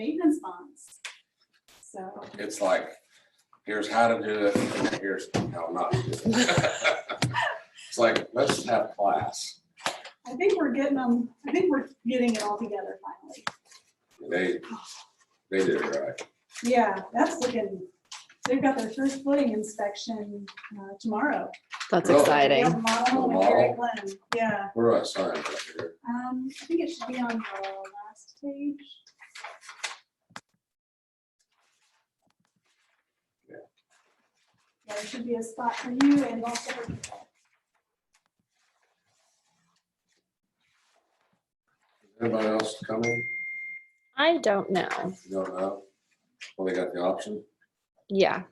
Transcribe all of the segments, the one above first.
maintenance bonds. So, It's like, here's how to do it, and here's how not to do it. It's like, let's have class. I think we're getting them, I think we're getting it all together finally. They did it right. Yeah, that's looking, they've got their first footing inspection tomorrow. That's Really? exciting. Yeah, model home at Gary Glen. Yeah, Where do I sign up here? I think it should be on the last page. Yeah. Yeah, there should be a spot for you and also for people. Anybody else coming? I don't know. You don't know? Well, they got the option. Yeah.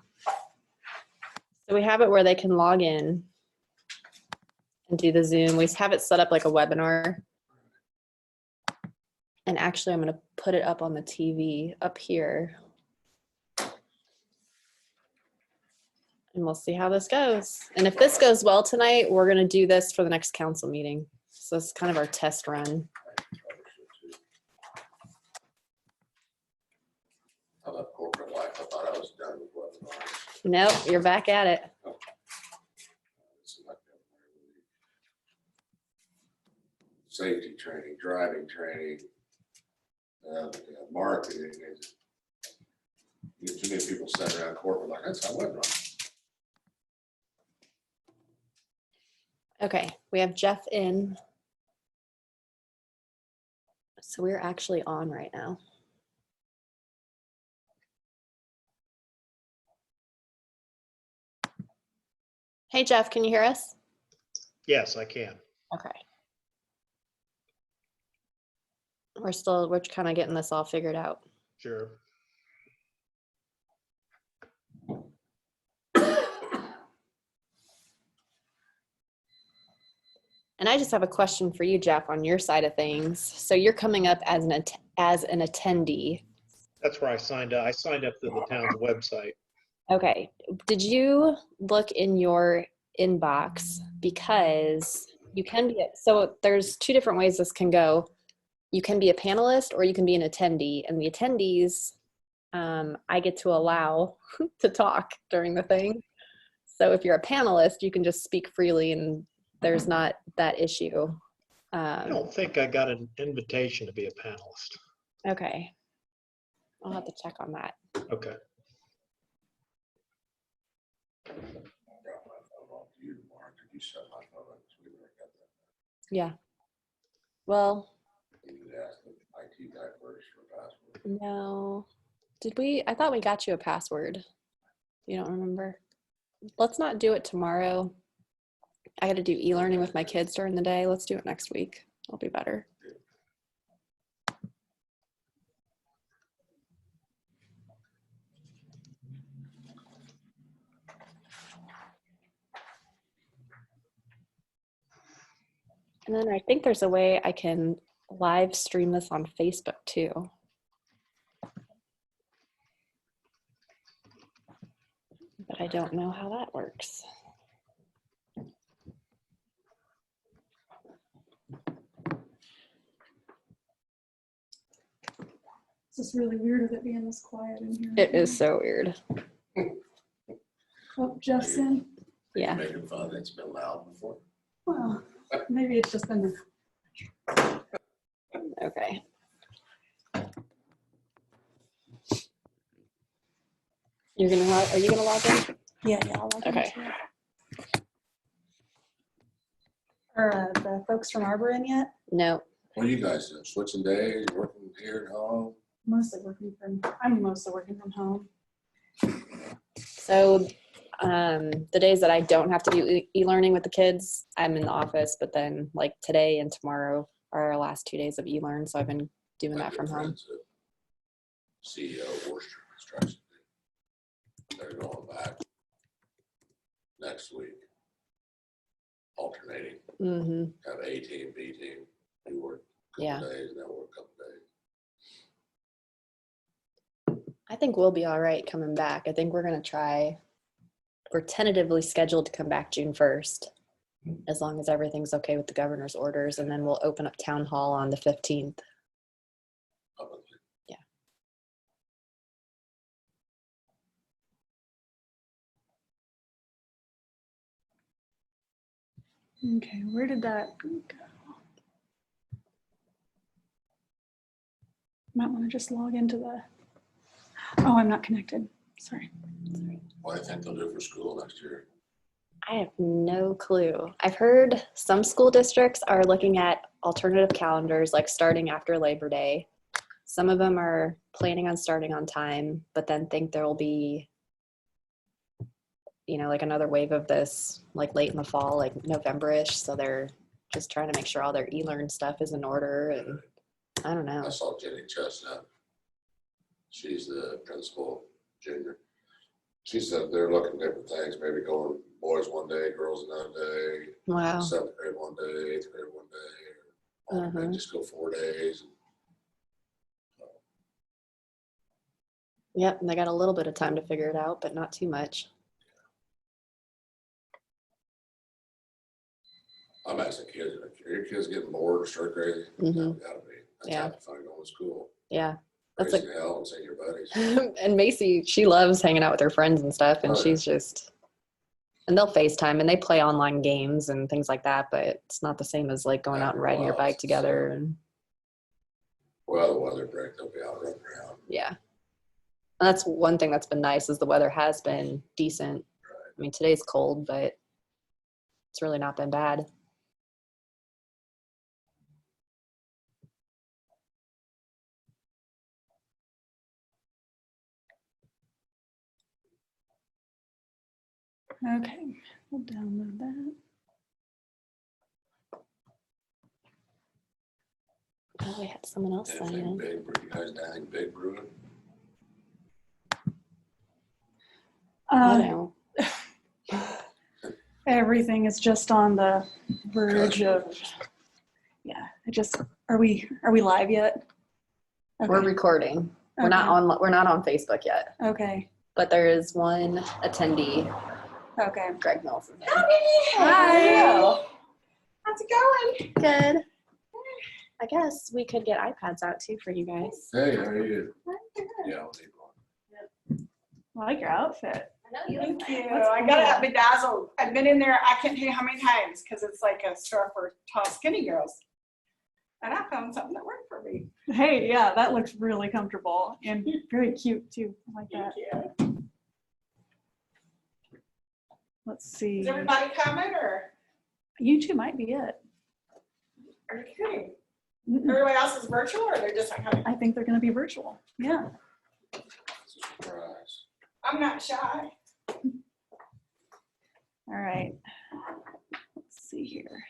So we have it where they can log in and do the Zoom. We have it set up like a webinar. And actually, I'm going to put it up on the TV up here. And we'll see how this goes. And if this goes well tonight, we're going to do this for the next council meeting. So it's kind of our test run. I love corporate life. I thought I was done with webinars. Nope, you're back at it. It's like that. Safety training, driving training, marketing. You get too many people sitting around corporate like, that's how web runs. Okay, we have Jeff in. So we're actually on right now. Hey, Jeff, can you hear us? Yes, I can. Okay. We're kind of getting this all figured out. Sure. And I just have a question for you, Jeff, on your side of things. So you're coming up as an attendee. That's where I signed up. I signed up through the town's website. Okay. Did you look in your inbox? Because you can be, so there's two different ways this can go. You can be a panelist or you can be an attendee. And the attendees, I get to allow to talk during the thing. So if you're a panelist, you can just speak freely and there's not that issue. I don't think I got an invitation to be a panelist. Okay. I'll have to check on that. Okay. I got my phone off to you tomorrow. Could you set my phone up? We already got that. Yeah. Well, You need to ask the IT guy first for password. no. Did we? I thought we got you a password. You don't remember? Let's not do it tomorrow. I got to do e-learning with my kids during the day. Let's do it next week. It'll be better. And then I think there's a way I can live stream this on Facebook too. But I don't know how that works. It's just really weird with it being this quiet in here. It is so weird. Oh, Jeff's in. Yeah. Making fun. It's been loud before. Well, maybe it's just been, Okay. You're gonna log, are you gonna log in? yeah, I'll log in Okay. too. Are the folks from Arbor in yet? No. What do you guys do? Switching days, working here at home? I'm mostly working from home. So the days that I don't have to do e-learning with the kids, I'm in the office, but then like today and tomorrow are our last 2 days of e-learn. So I've been doing that from home. CEO Worcester Construction. They're going back next week. Alternating, Mm-hmm. have A team, B team. You work a Yeah. couple days, then work a couple days. I think we'll be all right coming back. I think we're going to try. We're tentatively scheduled to come back June 1st, as long as everything's okay with the governor's orders. And then we'll open up town hall on the 15th. Publicly. Yeah. Okay, where did that go? Might want to just log into the, oh, I'm not connected. Sorry. What do you think they'll do for school next year? I have no clue. I've heard some school districts are looking at alternative calendars, like starting after Labor Day. Some of them are planning on starting on time, but then think there will be, like another wave of this, like late in the fall, like November-ish. So they're just trying to make sure all their e-learn stuff is in order. And I don't know. I saw Jenny Chestnut. She's the principal, junior. She said they're looking at different things, maybe going boys one day, girls another day, Wow. 7th grade one day, 8th grade one day, or they just go 4 days. Yep, and they got a little bit of time to figure it out, but not too much. I'm asking kids, if your kids getting bored or stir crazy, Mhm. that gotta be. That's Yeah. how you find going to school. Yeah. That's Crazy to hell and see your buddies. And Macy, she loves hanging out with her friends and stuff, and Oh, yeah. she's just, and they'll FaceTime and they play online games and things like that, but it's not the same as like going out and riding your bike together. And Well, the weather break, they'll be out running around. yeah. And that's one thing that's been nice is the weather has been decent. Right. I mean, today's cold, but it's really not been bad. Okay, we'll download that. Oh, we had someone else sign Anything in. big, you guys, anything big brewing? I know. Everything is just on the verge of, yeah, are we live yet? We're Okay. recording. We're not on Facebook yet, Okay, but there is one attendee, okay. Greg Nelson. Hi. How's it going? Good. I guess we could get iPads out too for you guys. Hey, how are you? Yeah, I'll take one. I like your outfit. Thank you. That's I got that bedazzled. I've been in there, I can't tell you how many times, because it's like a store for tall, skinny girls. And I found something that worked for me. Hey, yeah, that looks really comfortable and very cute too. I like that. Thank you. Let's see. Is everybody coming, or You two might be it. are you kidding? Mm-mm. Everybody else is virtual, or they're just not coming? I think they're gonna be virtual. Yeah. It's a surprise. I'm not shy. All right. Let's see here.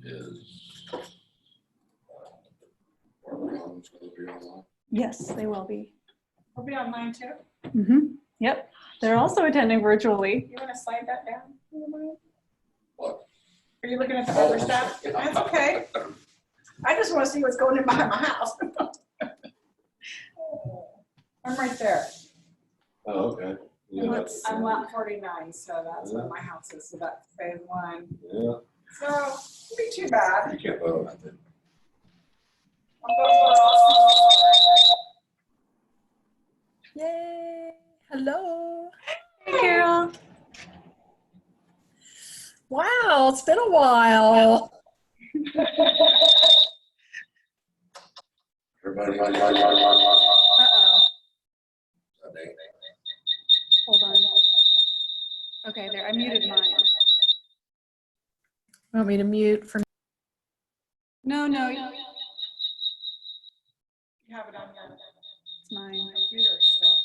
Is Workcom's gonna be online? Yes, they will be. We'll be online too. Mm-hmm. Yep. They're also attending virtually. You want to slide that down? What? Are you looking at the other stuff? That's okay. I just want to see what's going in behind my house. I'm right there. Oh, okay. I'm lot 49, so that's where my house is. So that's phase 1. Yeah, So, it'll be too bad. you can't vote on that. Yay! Hello. Hey, Carol. Wow, it's been a while. Everybody. Uh-oh. Hold on. Okay, there. I muted mine. Want me to mute for No, no, You have it on your it's mine. computer still.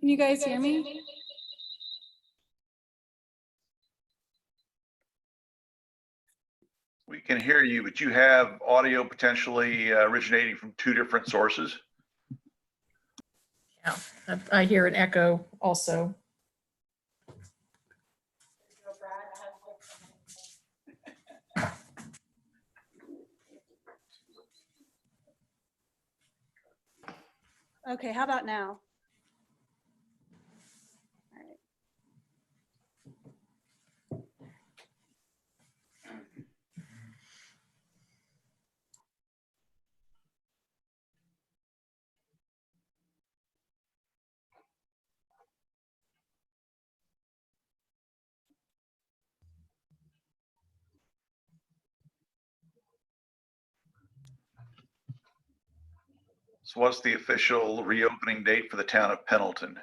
Can you guys hear me? We can hear you, but you have audio potentially originating from two different sources. Yeah, I hear an echo also. Okay, how about now? All right. So what's the official reopening date for the town of Pendleton?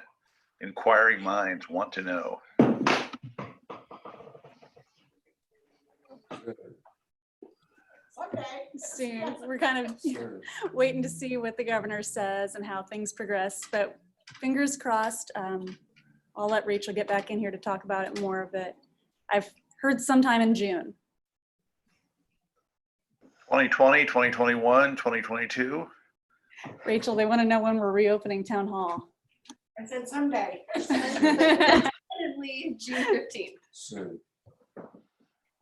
Inquiring minds want to know. Someday. Soon. We're kind of Sure. waiting to see what the governor says and how things progress, but fingers crossed. I'll let Rachel get back in here to talk about it more, but I've heard sometime in June. 2020, 2021, 2022? Rachel, they want to know when we're reopening town hall. I said someday. Tentatively June 15th. Soon.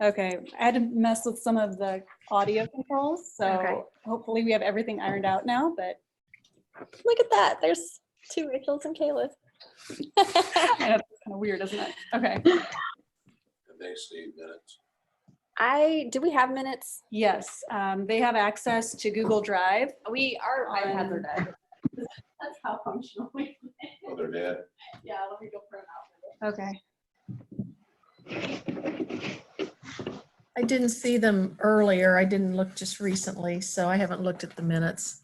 Okay, I had to mess with some of the audio controls, so Okay. hopefully we have everything ironed out now, but Look at that. There's two Rachels and Kayla. I know that's kind of weird, isn't it? Okay. And they see minutes. Do we have minutes? Yes, they have access to Google Drive. Our iPads are dead. That's how functional we. Oh, they're dead. Yeah, let me go print out. Okay. I didn't see them earlier. I didn't look just recently, so I haven't looked at the minutes.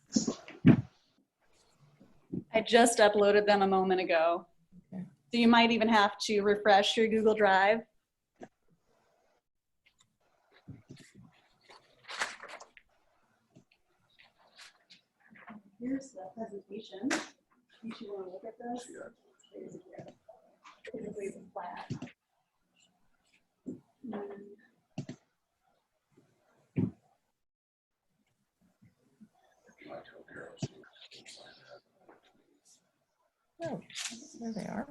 I just uploaded them a moment ago. Okay. So you might even have to refresh your Google Drive. Here's the presentation. You should want to look at this. Basically, it's flat. I told Carol she can sign that. Oh, there they are.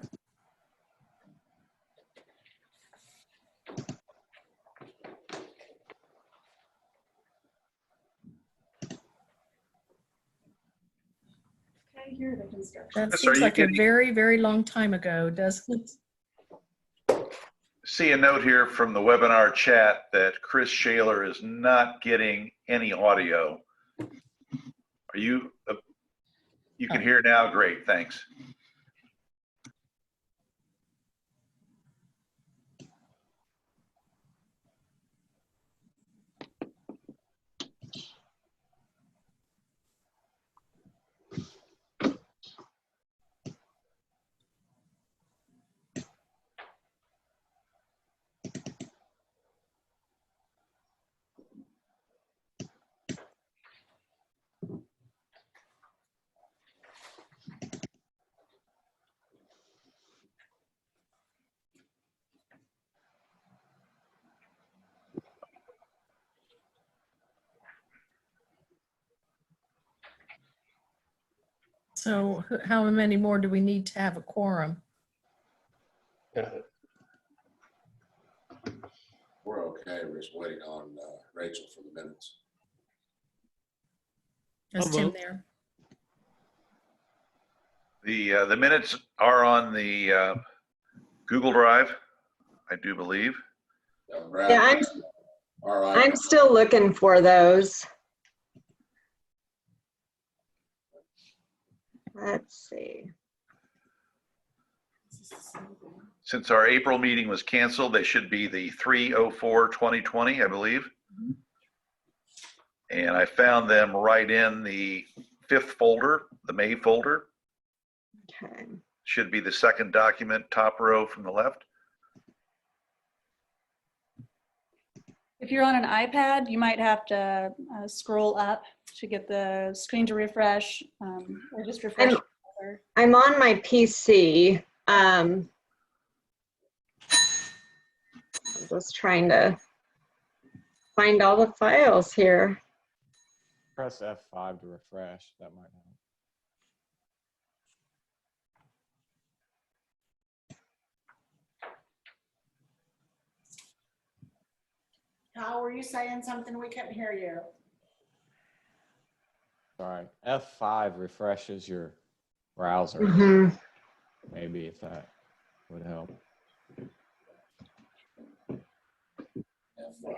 Okay, here are the construction. That Yes, are seems you like a getting- very, very long time ago, doesn't it? See a note here from the webinar chat that Chris Shaler is not getting any audio. Are you, you can hear now? Great, thanks. So how many more do we need to have a quorum? We're okay. We're just waiting on Rachel for the minutes. Is Tim there? The minutes are on the Google Drive, I do believe. Brad, Yeah, all right. I'm still looking for those. Let's see. Since our April meeting was canceled, they should be the 3/04/2020, I believe. And I found them right in the 5th folder, the May folder. Okay. Should be the second document, top row from the left. If you're on an iPad, you might have to scroll up to get the screen to refresh, or just refresh. I'm on my PC. I'm just trying to find all the files here. Press F5 to refresh. That might help. How were you saying something? We couldn't hear you. Sorry. F5 refreshes your browser. Mhm. Maybe if that would help.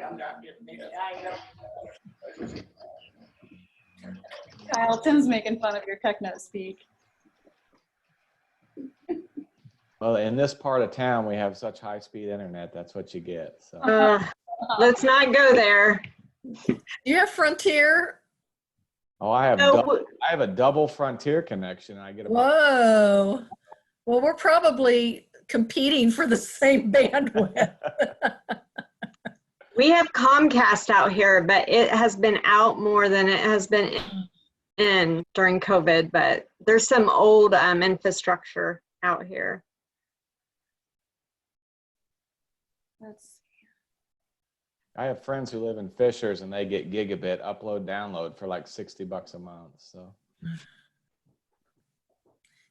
I'm not getting it. I know. Kyle, Tim's making fun of your techno speak. Well, in this part of town, we have such high-speed internet. That's what you get. So Let's not go there. Do you have Frontier? oh, I have No, a double Frontier connection. I get about Whoa. Well, we're probably competing for the same bandwidth. we have Comcast out here, but it has been out more than it has been in during COVID. But there's some old infrastructure out here. I have friends who live in Fishers and they get gigabit upload download for like $60 a month. So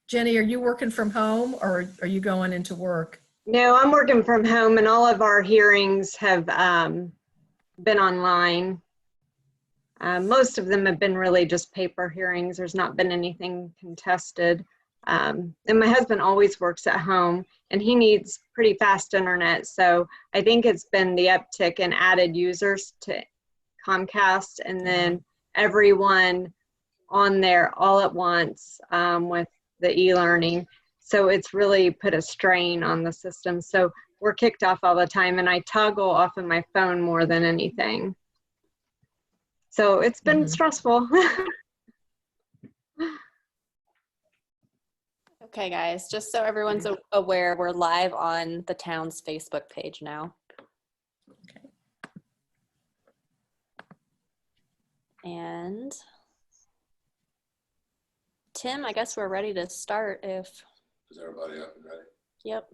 Jenny, are you working from home or are you going into work? No, I'm working from home, and all of our hearings have been online. Most of them have been really just paper hearings. There's not been anything contested. And my husband always works at home, and he needs pretty fast internet. So I think it's been the uptick in added users to Comcast, and then everyone on there all at once with the e-learning. So it's really put a strain on the system. So we're kicked off all the time, and I toggle off of my phone more than anything. So it's been stressful. Okay, guys, just so everyone's aware, we're live on the town's Facebook page now. Okay. And Tim, I guess we're ready to start if, Is everybody up and ready? yep.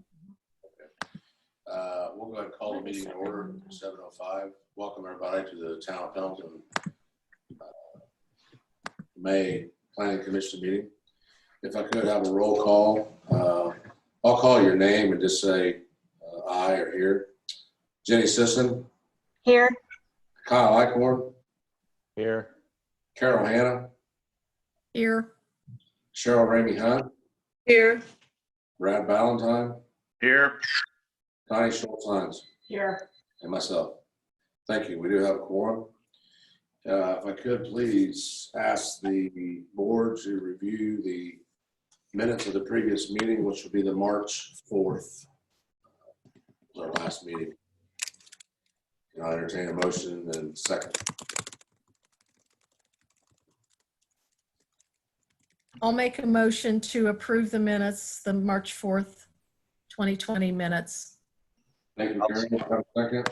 We'll go ahead and call the meeting to order, 7:05. Welcome everybody to the Town of Pendleton May Planning Commission meeting. If I could have a roll call, I'll call your name and just say aye or here. Jenny Sisson, Here. Kyle Eichhorn, here. Carol Hanna, Here. Cheryl Ramey Hunt, Here. Brad Ballantyne, Here. Connie Schultz Hines, Here. and myself. Thank you. We do have a quorum. If I could please ask the board to review the minutes of the previous meeting, which will be the March 4th, our last meeting. And I'll entertain a motion and second. I'll make a motion to approve the minutes, the March 4th, 2020 minutes. Thank you, Karen. Do I have a second?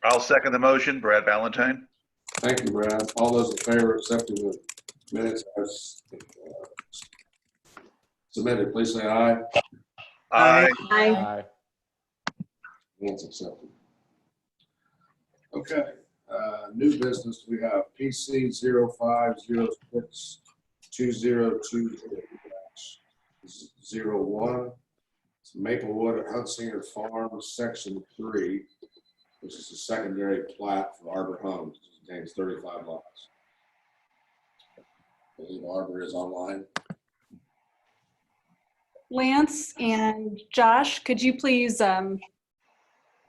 I'll second the motion. Brad Ballantyne. Thank you, Brad. All those in favor of accepting the minutes as submitted, please say aye. Aye. Hi. Aye. It's accepted. Okay, new business, we have PC 0506 2020-01. It's Maplewood at Huntsinger Farm, Section 3, which is a secondary plat for Arbor Homes. It contains 35 lots. I believe Arbor is online. Lance and Josh, could you please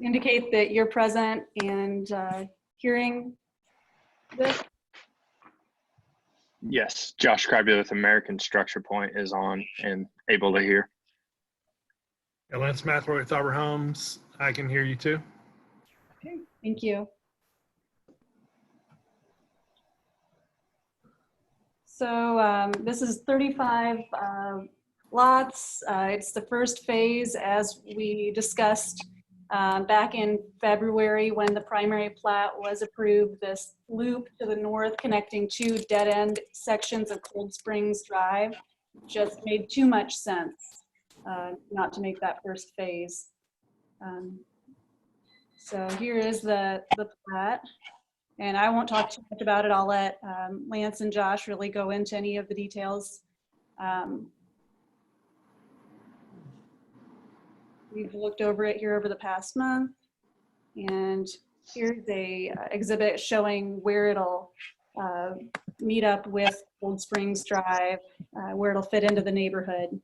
indicate that you're present and hearing this? Yes, Josh Crabbe with American Structure Point is on and able to hear. Yeah, Lance Mathroy with Arbor Homes. I can hear you too. Okay, thank you. So this is 35 lots. It's the first phase, as we discussed back in February when the primary plat was approved. This loop to the north connecting two dead-end sections of Cold Springs Drive just made too much sense not to make that first phase. So here is the plat. And I won't talk too much about it. I'll let Lance and Josh really go into any of the details. We've looked over it here over the past month. And here's a exhibit showing where it'll meet up with Old Springs Drive, where it'll fit into the neighborhood.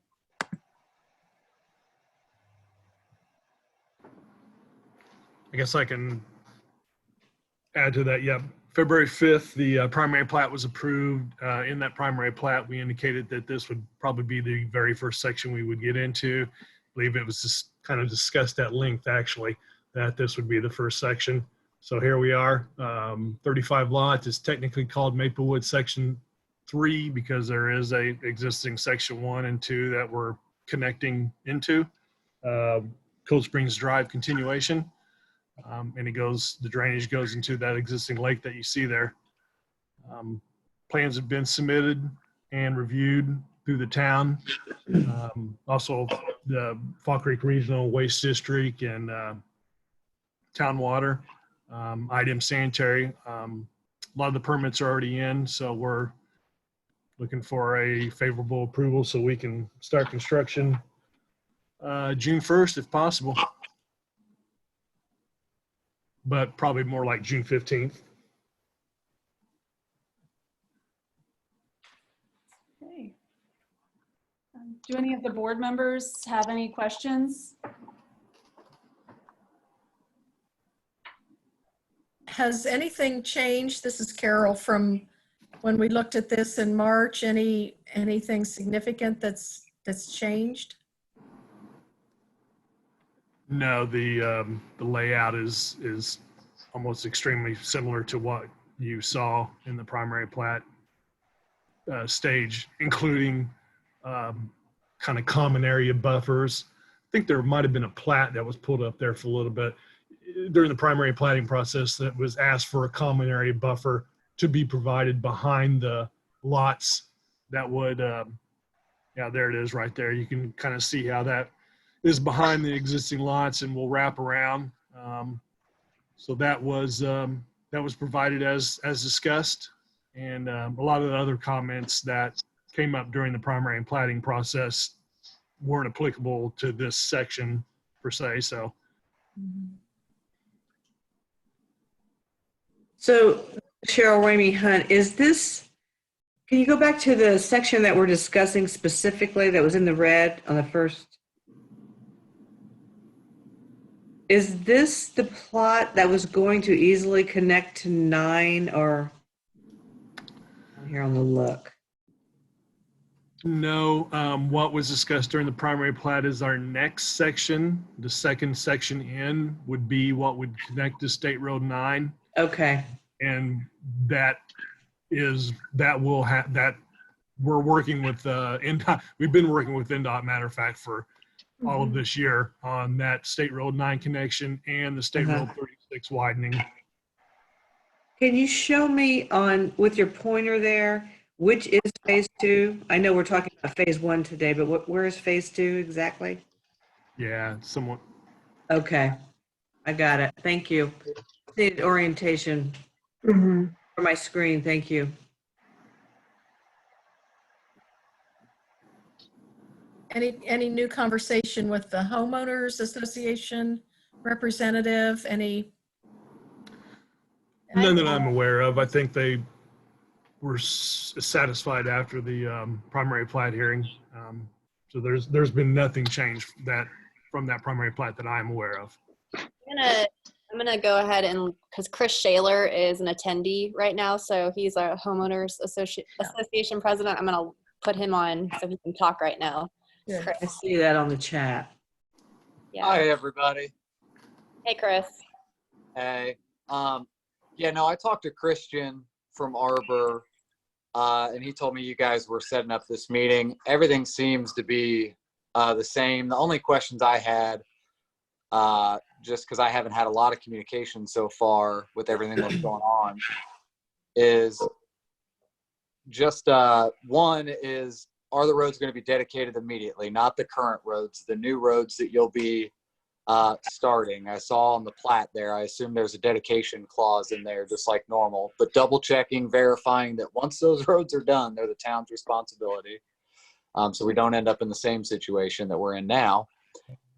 I guess I can add to that. Yeah, February 5th, the primary plat was approved. In that primary plat, we indicated that this would probably be the very first section we would get into. I believe it was just kind of discussed at length, actually, that this would be the first section. So here we are, 35 lots. It's technically called Maplewood Section 3 because there is a existing Section 1 and 2 that we're connecting into. Cold Springs Drive continuation. And the drainage goes into that existing lake that you see there. Plans have been submitted and reviewed through the town. Also, the Fall Creek Regional Waste District and Town Water, IDEM Sanitary. A lot of the permits are already in, so we're looking for a favorable approval so we can start construction June 1st if possible. But probably more like June 15th. Okay. Do any of the board members have any questions? Has anything changed? This is Carol from when we looked at this in March. Anything significant that's changed? No, the layout is almost extremely similar to what you saw in the primary plat stage, including kind of common area buffers. I think there might have been a plat that was pulled up there for a little bit during the primary platting process that was asked for a common area buffer to be provided behind the lots that would, yeah, there it is right there. You can kind of see how that is behind the existing lots and will wrap around. So that was provided as discussed. And a lot of the other comments that came up during the primary and platting process weren't applicable to this section per se, so. So Cheryl Ramey Hunt, can you go back to the section that we're discussing specifically that was in the red on the first? Is this the plot that was going to easily connect to 9 or I'm here on the look? No, what was discussed during the primary plat is our next section. The second section in would be what would connect to State Road 9. Okay. And that we're working with NDOT. We've been working with NDOT, matter of fact, for all of this year on that State Road 9 connection and the State Road 36 widening. Can you show me with your pointer there, which is phase 2? I know we're talking about phase 1 today, but where is phase 2 exactly? Yeah, somewhat. Okay, I got it. Thank you. Needed orientation for my screen. Thank you. Any new conversation with the homeowners association representative? None that I'm aware of. I think they were satisfied after the primary plat hearing. So there's been nothing changed from that primary plat that I'm aware of. I'm gonna go ahead and, because Chris Shaler is an attendee right now, so he's a homeowners association president. I'm gonna put him on so he can talk right now. I see that on the chat. Yeah. Hi, everybody. Hey, Chris. Hey. Yeah, no, I talked to Christian from Arbor, and he told me you guys were setting up this meeting. Everything seems to be the same. The only questions I had, just because I haven't had a lot of communication so far with everything that's going on, is just one is are the roads going to be dedicated immediately? Not the current roads, the new roads that you'll be starting. I saw on the plat there, I assume there's a dedication clause in there, just like normal, but double checking, verifying that once those roads are done, they're the town's responsibility. So we don't end up in the same situation that we're in now.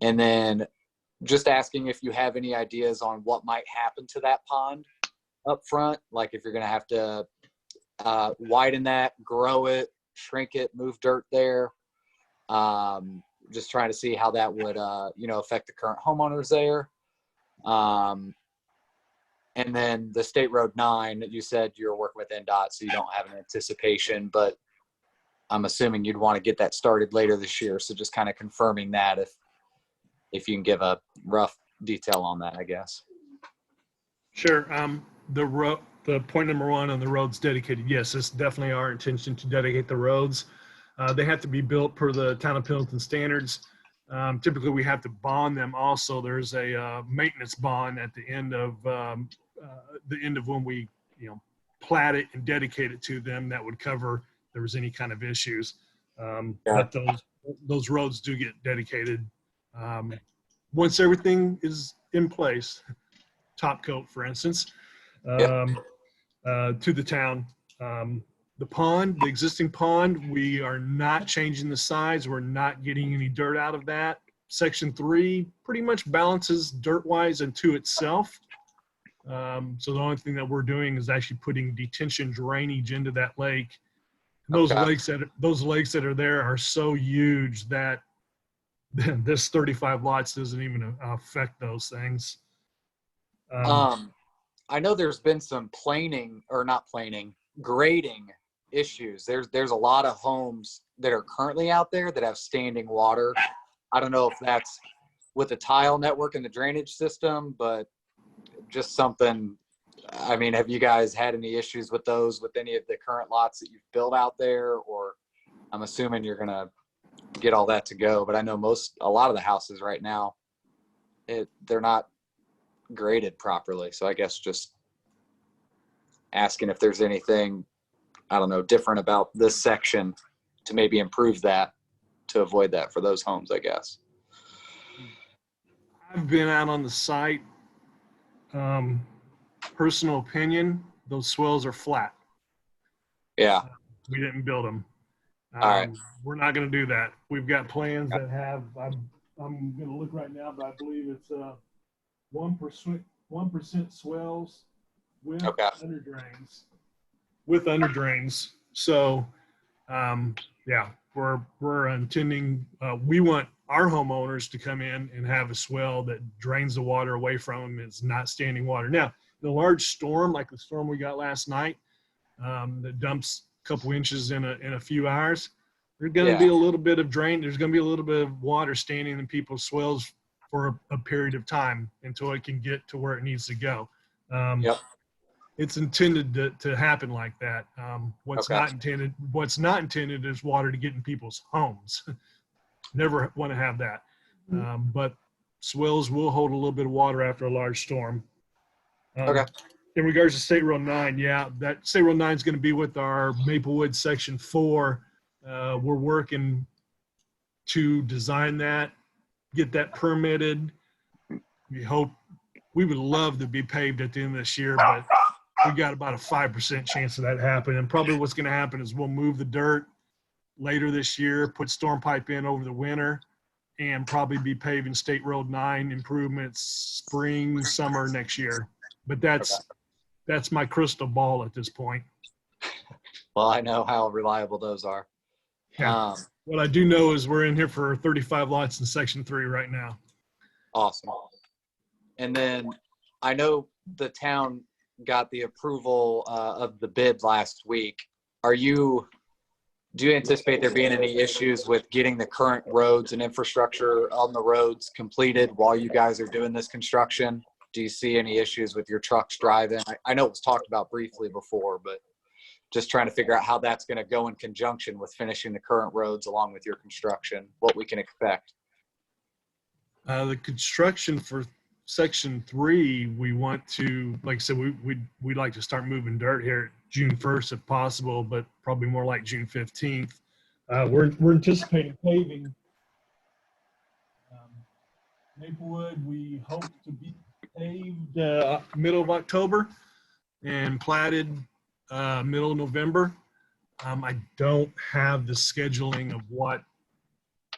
And then just asking if you have any ideas on what might happen to that pond up front, like if you're going to have to widen that, grow it, shrink it, move dirt there. Just trying to see how that would, affect the current homeowners there. And then the State Road 9, you said you're working with NDOT, so you don't have an anticipation, but I'm assuming you'd want to get that started later this year. So just kind of confirming that if you can give a rough detail on that, I guess. Sure. The point number 1 on the roads dedicated, yes, it's definitely our intention to dedicate the roads. They have to be built per the Town of Pendleton standards. Typically, we have to bond them also. There's a maintenance bond at the end of when we, plat it and dedicate it to them that would cover if there was any kind of issues. But those roads do get dedicated once everything is in place. Top coat, for instance, to the town. The existing pond, we are not changing the size. We're not getting any dirt out of that. Section 3 pretty much balances dirt-wise into itself. So the only thing that we're doing is actually putting detention drainage into that lake. Those lakes that are there are so huge that this 35 lots doesn't even affect those things. I know there's been some grading issues. There's a lot of homes that are currently out there that have standing water. I don't know if that's with the tile network and the drainage system, but just something. I mean, have you guys had any issues with those with any of the current lots that you've built out there? Or I'm assuming you're gonna get all that to go, but I know a lot of the houses right now, they're not graded properly. So I guess just asking if there's anything, I don't know, different about this section to maybe improve that, to avoid that for those homes, I guess. I've been out on the site. Personal opinion, those swells are flat. Yeah. We didn't build them. All right. We're not going to do that. We've got plans that have, I'm going to look right now, but I believe it's 1% swells with underdrains. So, we're intending, we want our homeowners to come in and have a swell that drains the water away from them. It's not standing water. Now, the large storm, like the storm we got last night, that dumps a couple inches in a few hours, there's going to be a little bit of drain. There's going to be a little bit of water standing in people's swells for a period of time until it can get to where it needs to go. It's intended to happen like that. What's not intended is water to get in people's homes. Never want to have that. But swells will hold a little bit of water after a large storm. In regards to State Road 9, that State Road 9 is going to be with our Maplewood Section 4. We're working to design that, get that permitted. We would love to be paved at the end of this year, but we got about a 5% chance of that happening. And probably what's going to happen is we'll move the dirt later this year, put storm pipe in over the winter, and probably be paving State Road 9 improvements spring, summer next year. But that's my crystal ball at this point. Well, I know how reliable those are. What I do know is we're in here for 35 lots in Section 3 right now. Awesome. And then I know the town got the approval of the bid last week. Do you anticipate there being any issues with getting the current roads and infrastructure on the roads completed while you guys are doing this construction? Do you see any issues with your trucks driving? I know it was talked about briefly before, but just trying to figure out how that's going to go in conjunction with finishing the current roads along with your construction, what we can expect. The construction for Section 3, we want to, like I said, we'd like to start moving dirt here June 1st if possible, but probably more like June 15th. We're anticipating paving. Maplewood, we hope to be paved middle of October and platted middle of November. I don't have the scheduling of what,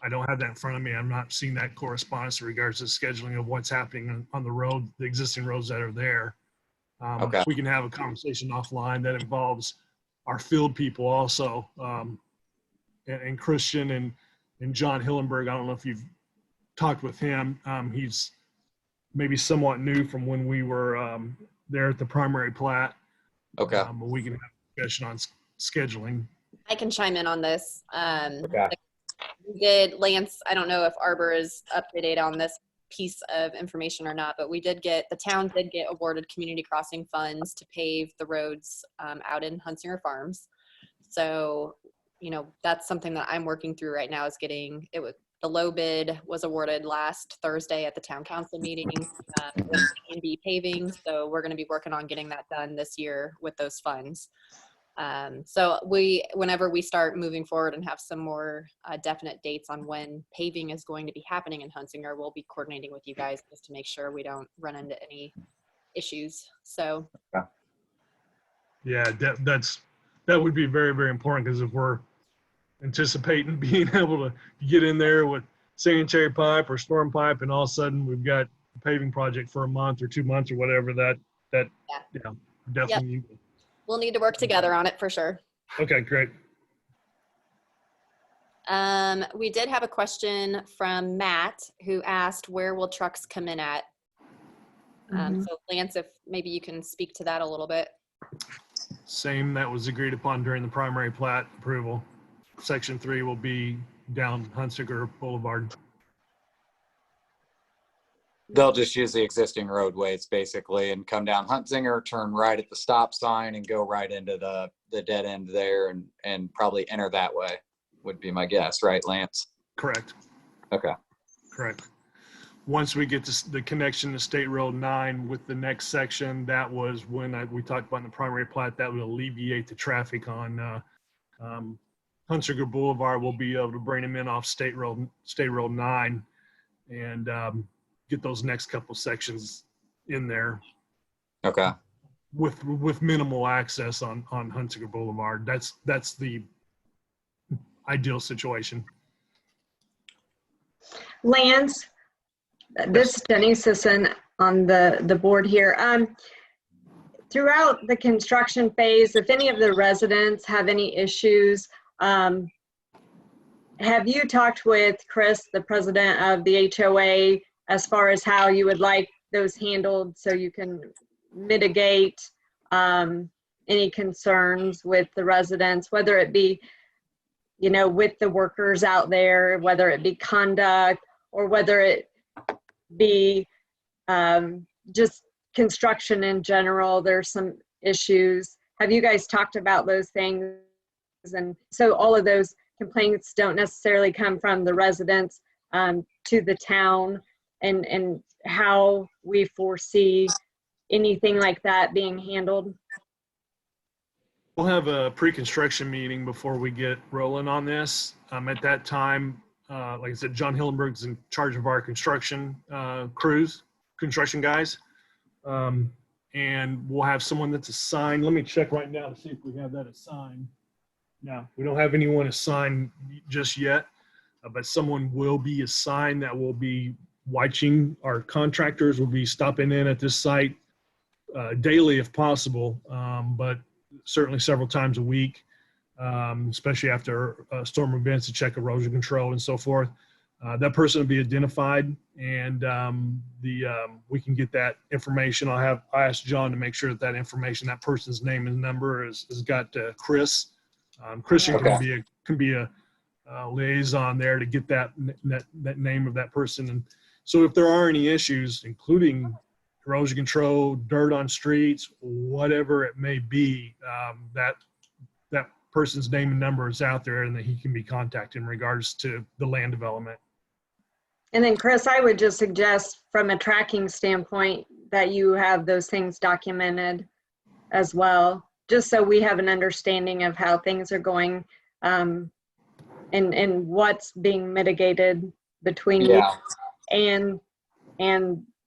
I don't have that in front of me. I'm not seeing that correspondence in regards to the scheduling of what's happening on the road, the existing roads that are there. Okay. We can have a conversation offline that involves our field people also, and Christian and John Hillenberg. I don't know if you've talked with him. He's maybe somewhat new from when we were there at the primary plat. Okay. But we can have a discussion on scheduling. I can chime in on this. Okay. We did, Lance, I don't know if Arbor is up to date on this piece of information or not, but the town did get awarded community crossing funds to pave the roads out in Hunsinger Farms. So, that's something that I'm working through right now, is getting it. The low bid was awarded last Thursday at the town council meeting with B paving. So we're going to be working on getting that done this year with those funds. So whenever we start moving forward and have some more definite dates on when paving is going to be happening in Hunsinger, we'll be coordinating with you guys just to make sure we don't run into any issues. So. Yeah, that would be very, very important, because if we're anticipating being able to get in there with sanitary pipe or storm pipe, and all of a sudden we've got a paving project for a month or 2 months or whatever, definitely. Yep. We'll need to work together on it for sure. Okay, great. We did have a question from Matt, who asked, where will trucks come in at? So Lance, if maybe you can speak to that a little bit. Same that was agreed upon during the primary plat approval. Section 3 will be down Hunsinger Boulevard. They'll just use the existing roadways basically and come down Hunsinger, turn right at the stop sign and go right into the dead end there and probably enter that way, would be my guess, right, Lance? Correct. Okay. Correct. Once we get to the connection to State Road 9 with the next section, that was when we talked about in the primary plat, that would alleviate the traffic on Hunsinger Boulevard. We'll be able to bring them in off State Road 9 and get those next couple sections in there. Okay. With minimal access on Hunsinger Boulevard. That's the ideal situation. Lance, this is Jenny Sisson on the board here. Throughout the construction phase, if any of the residents have any issues, have you talked with Chris, the president of the HOA, as far as how you would like those handled so you can mitigate any concerns with the residents, whether it be, with the workers out there, whether it be conduct or whether it be just construction in general? There's some issues. Have you guys talked about those things? And so all of those complaints don't necessarily come from the residents to the town, and how we foresee anything like that being handled? We'll have a pre-construction meeting before we get rolling on this. At that time, like I said, John Hillenberg's in charge of our construction crews, construction guys. And we'll have someone that's assigned. Let me check right now to see if we have that assigned. No, we don't have anyone assigned just yet, but someone will be assigned that will be watching. Our contractors will be stopping in at this site daily if possible, but certainly several times a week, especially after storm events to check erosion control and so forth. That person will be identified, and we can get that information. I asked John to make sure that information, that person's name and number is got Chris. Christian can be a liaison there to get that name of that person. And so if there are any issues, including erosion control, dirt on streets, whatever it may be, that person's name and number is out there, and that he can be contacted in regards to the land development. And then Chris, I would just suggest from a tracking standpoint that you have those things documented as well, just so we have an understanding of how things are going and what's being mitigated between you Yeah. and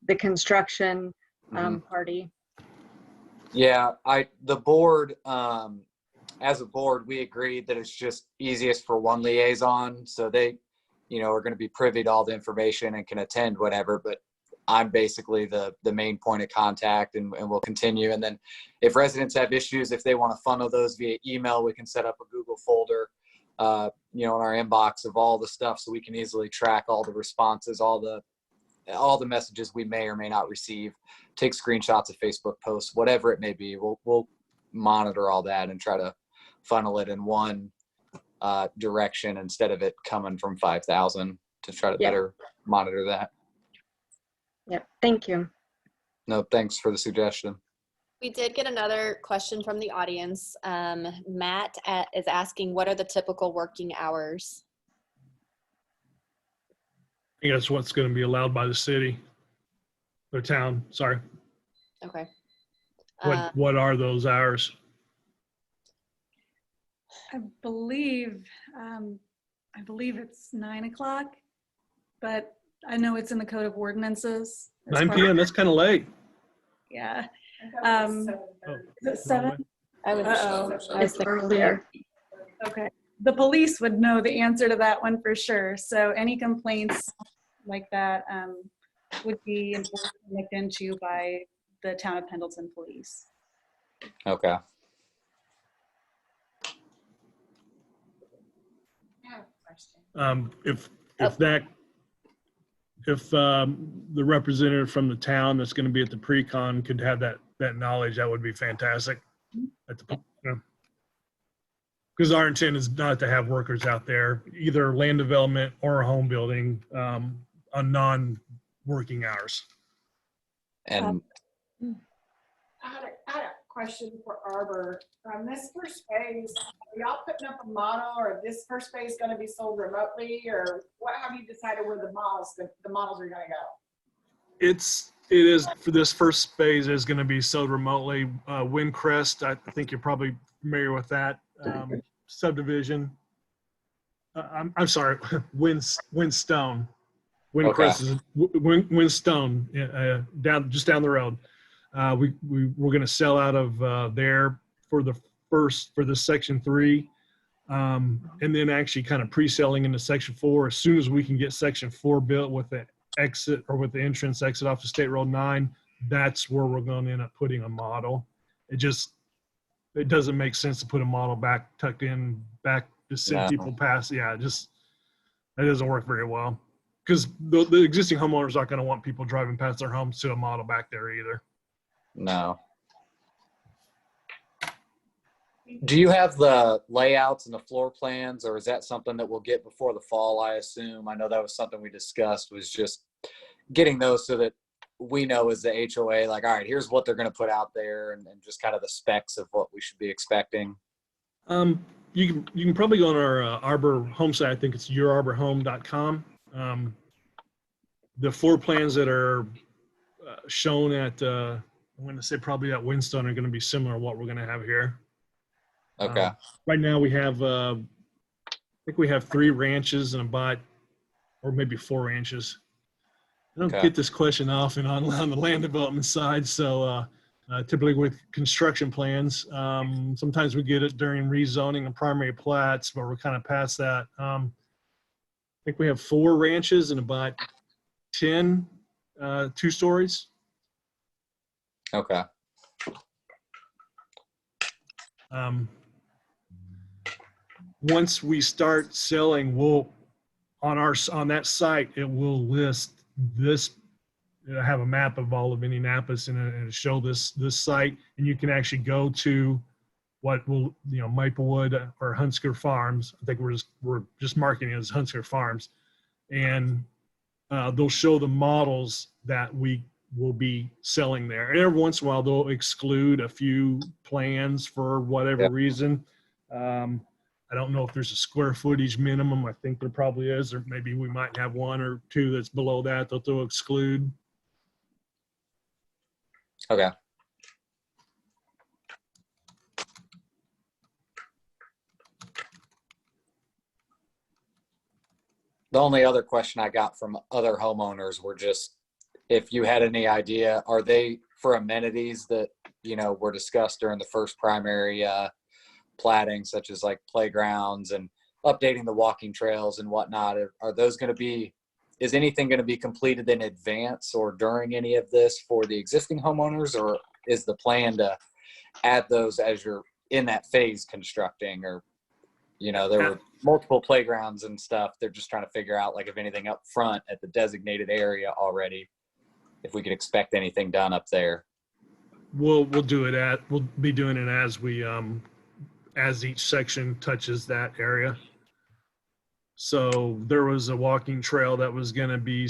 the construction party. Yeah, the board, as a board, we agreed that it's just easiest for one liaison. So they, are going to be privy to all the information and can attend whatever, but I'm basically the main point of contact and we'll continue. And then if residents have issues, if they want to funnel those via email, we can set up a Google folder, in our inbox of all the stuff so we can easily track all the responses, all the messages we may or may not receive, take screenshots of Facebook posts, whatever it may be. We'll monitor all that and try to funnel it in one direction instead of it coming from 5,000 to try to better monitor that. Yep. Thank you. No, thanks for the suggestion. We did get another question from the audience. Matt is asking, what are the typical working hours? I think that's what's going to be allowed by the city or town. Sorry. Okay. What are those hours? I believe it's 9 o'clock, but I know it's in the Code of Ordinances. It's 9 part- p.m. That's kind of late. Yeah. Oh, Is it 7? I was, Uh-oh. I was earlier. Okay. The police would know the answer to that one for sure. So any complaints like that would be looked into by the town of Pendleton Police. Okay. If the representative from the town that's going to be at the pre-con could have that knowledge, that would be fantastic. Because our intent is not to have workers out there, either land development or home building, on non-working hours. And I had a question for Arbor. This first phase, are y'all putting up a model, or this first phase going to be sold remotely, or what have you decided where the models are going to go? It is for this first phase is going to be sold remotely. Windcrest, I think you're probably familiar with that subdivision. I'm sorry, Windstone. Windcrest is Windstone just down the road. We're going to sell out of there for the section 3, and then actually kind of pre-selling into section 4 as soon as we can get section 4 built with the exit or with the entrance exit off of State Road 9. That's where we're going to end up putting a model. It doesn't make sense to put a model tucked in back to send people past. Yeah, that doesn't work very well because the existing homeowners aren't going to want people driving past their homes to a model back there either. no. Do you have the layouts and the floor plans, or is that something that we'll get before the fall, I assume? I know that was something we discussed, was just getting those so that we know as the HOA, like, all right, here's what they're going to put out there and just kind of the specs of what we should be expecting. You can probably go on our Arbor home site. I think it's yourarborhome.com. The floor plans that are shown at, I'm going to say probably at Windstone are going to be similar to what we're going to have here. Okay. Right now we have, I think we have 3 ranches and or maybe 4 ranches. I don't get this question often on the land development side. So typically with construction plans, sometimes we get it during rezoning and primary plats, but we're kind of past that. I think we have 4 ranches and about 10 2 stories. Okay. Once we start selling, we'll on that site it will list this. It'll have a map of all of Indianapolis and it'll show this site, and you can actually go to what will Maplewood or Hunsker Farms. I think we're just marketing it as Hunsker Farms, and they'll show the models that we will be selling there. And every once in a while they'll exclude a few plans for whatever reason. I don't know if there's a square footage minimum. I think there probably is, or maybe we might have 1 or 2 that's below that they'll exclude. Okay. the only other question I got from other homeowners were just if you had any idea, are they for amenities that, you know, were discussed during the first primary platting, such as like playgrounds and updating the walking trails and whatnot? Are those going to be, is anything going to be completed in advance or during any of this for the existing homeowners, or is the plan to add those as you're in that phase constructing? Or, you know, there were multiple playgrounds and stuff. They're just trying to figure out like if anything up front at the designated area already, if we could expect anything done up there. We'll be doing it as we, as each section touches that area. So there was a walking trail that was going to be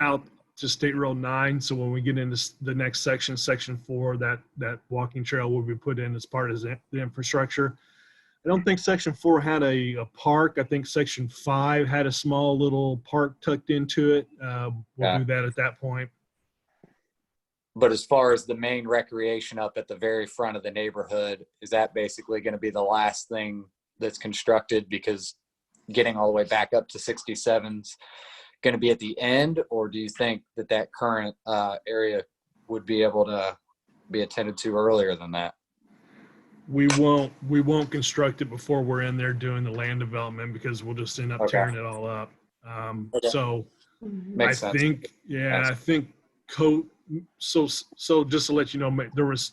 out to State Road 9. So when we get into the next section, section 4, that walking trail will be put in as part of the infrastructure. I don't think section 4 had a park. I think section 5 had a small little park tucked into it. We'll do that at that point. But as far as the main recreation up at the very front of the neighborhood, is that basically going to be the last thing that's constructed, because getting all the way back up to 67's going to be at the end? Or do you think that that current area would be able to be attended to earlier than that? We won't construct it before we're in there doing the land development, because we'll just end up tearing it all up. So Makes sense. I think code. So just to let you know, there was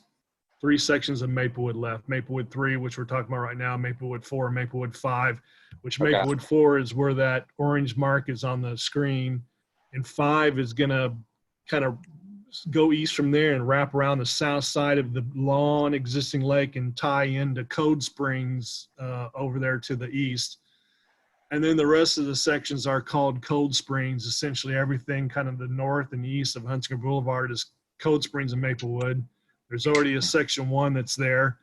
3 sections of Maplewood left. Maplewood 3, which we're talking about right now, Maplewood 4, Maplewood 5, which Maplewood 4 is where that orange mark is on the screen. And 5 is gonna kind of go east from there and wrap around the south side of the long existing lake and tie into Code Springs over there to the east. And then the rest of the sections are called Code Springs. Essentially everything kind of the north and east of Huntsinger Boulevard is Code Springs and Maplewood. There's already a section 1 that's there.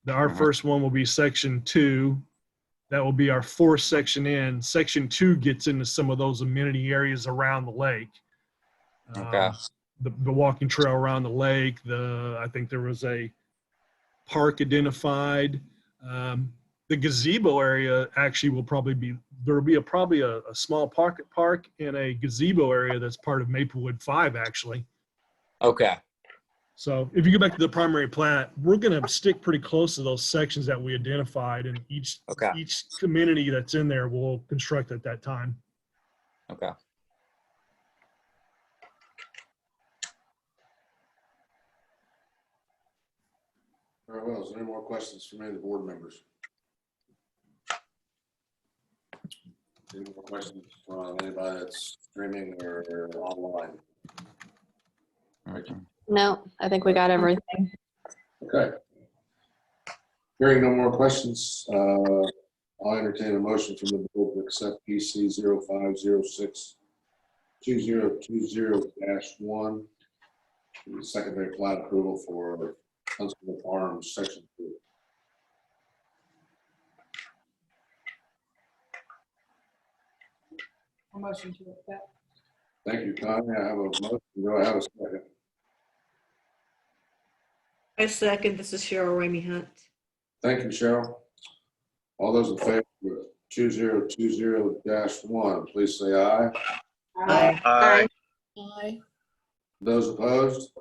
Our first one will be section 2. That will be our 4th section in. Section 2 gets into some of those amenity areas around the lake. The walking trail around the lake. I think there was a park identified. The gazebo area actually will probably be, there will be probably a small pocket park and a gazebo area that's part of Maplewood 5 actually. Okay. So if you go back to the primary plat, we're going to stick pretty close to those sections that we identified, and each community that's in there will construct at that time. Okay. Very well. Is there any more questions from any of the board members? Any more questions from anybody that's streaming or online? No, I think we got everything. Okay. Hearing no more questions, I'll entertain a motion from the board to accept PC 0506-2020-1, the secondary plat approval for Huntsville Farms Section 2. A motion to accept. Thank you, Connie. I have a motion. Do I have a second? I second. This is Cheryl Ramey Hunt. Thank you, Cheryl. All those in favor of 2020-1, please say aye. Aye. Aye. Aye. Those opposed?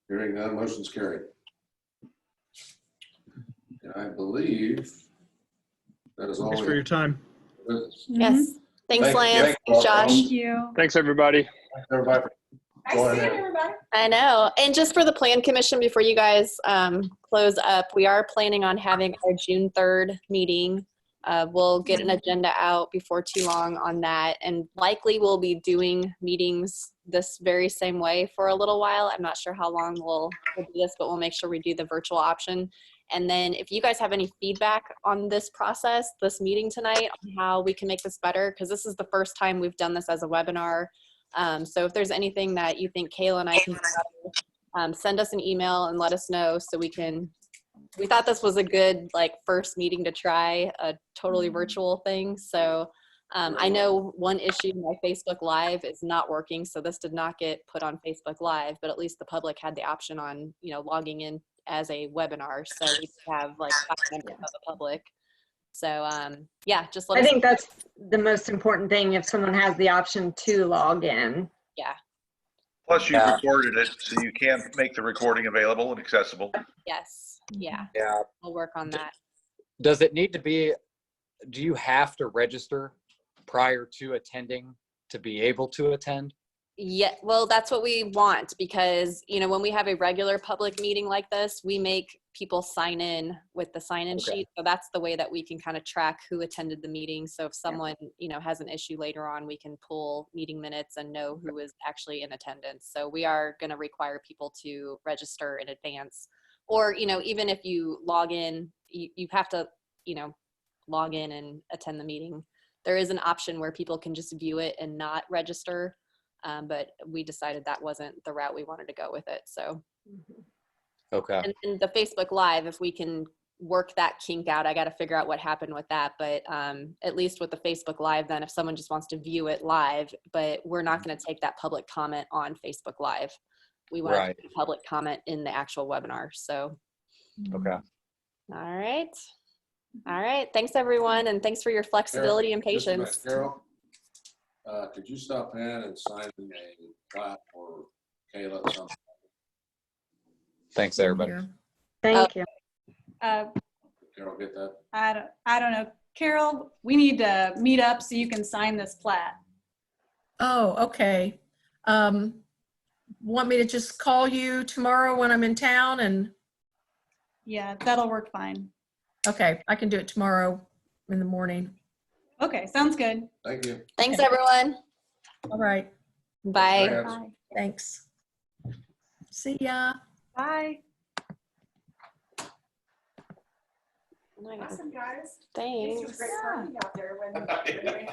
Hearing none, motion's carried. And I believe that is all. Thanks for your time. Yes. Thanks, Thank you. Lance. Thank you. Thanks, Josh. Thank you. Thanks, everybody. Thanks, everybody, for Nice joining seeing in. everybody. I know. And just for the Plan Commission, before you guys close up, we are planning on having our June 3rd meeting. We'll get an agenda out before too long on that. And likely we'll be doing meetings this very same way for a little while. I'm not sure how long we'll do this, but we'll make sure we do the virtual option. And then if you guys have any feedback on this process, this meeting tonight, on how we can make this better, because this is the first time we've done this as a webinar. So if there's anything that you think Kayla and I can do better, send us an email and let us know so we thought this was a good first meeting to try a totally virtual thing. So I know one issue, my Facebook Live is not working, so this did not get put on Facebook Live, but at least the public had the option on, logging in as a webinar. So we have 5 members of the public. So yeah, just let I us. think that's the most important thing, if someone has the option to log in. Yeah. Plus, you've recorded it, so you can make the recording available and accessible. Yes. Yeah. Yeah. We'll work on that. Does it need to be, do you have to register prior to attending to be able to attend? Yeah, well, that's what we want because, you know, when we have a regular public meeting like this, we make people sign in with the sign-in Okay. sheet. So that's the way that we can kind of track who attended the meeting. So if someone, you know, has an issue later on, we can pull meeting minutes and know who is actually in attendance. So we are going to require people to register in advance. Or, you know, even if you log in, you have to, you know, log in and attend the meeting. There is an option where people can just view it and not register. But we decided that wasn't the route we wanted to go with it. So, Okay. and the Facebook Live, if we can work that kink out, I got to figure out what happened with that. But at least with the Facebook Live, then if someone just wants to view it live, but we're not going to take that public comment on Facebook Live. We want Right. to take public comment in the actual webinar. So, Okay. all right. All right. Thanks, everyone. And thanks for your flexibility and Just a minute, patience. Carol, could you stop in and sign a plat for Kayla at some? Thanks, everybody. Here. Thank you. Carol, get that? I don't know. Carol, we need to meet up so you can sign this plat. Oh, okay. Want me to just call you tomorrow when I'm in town and, Yeah, that'll work fine. okay, I can do it tomorrow in the morning. Okay, sounds good. Thank you. Thanks, everyone. All right, Bye. Yes. Bye. thanks. See ya. Bye. Awesome, guys. This Thanks. was great party out there when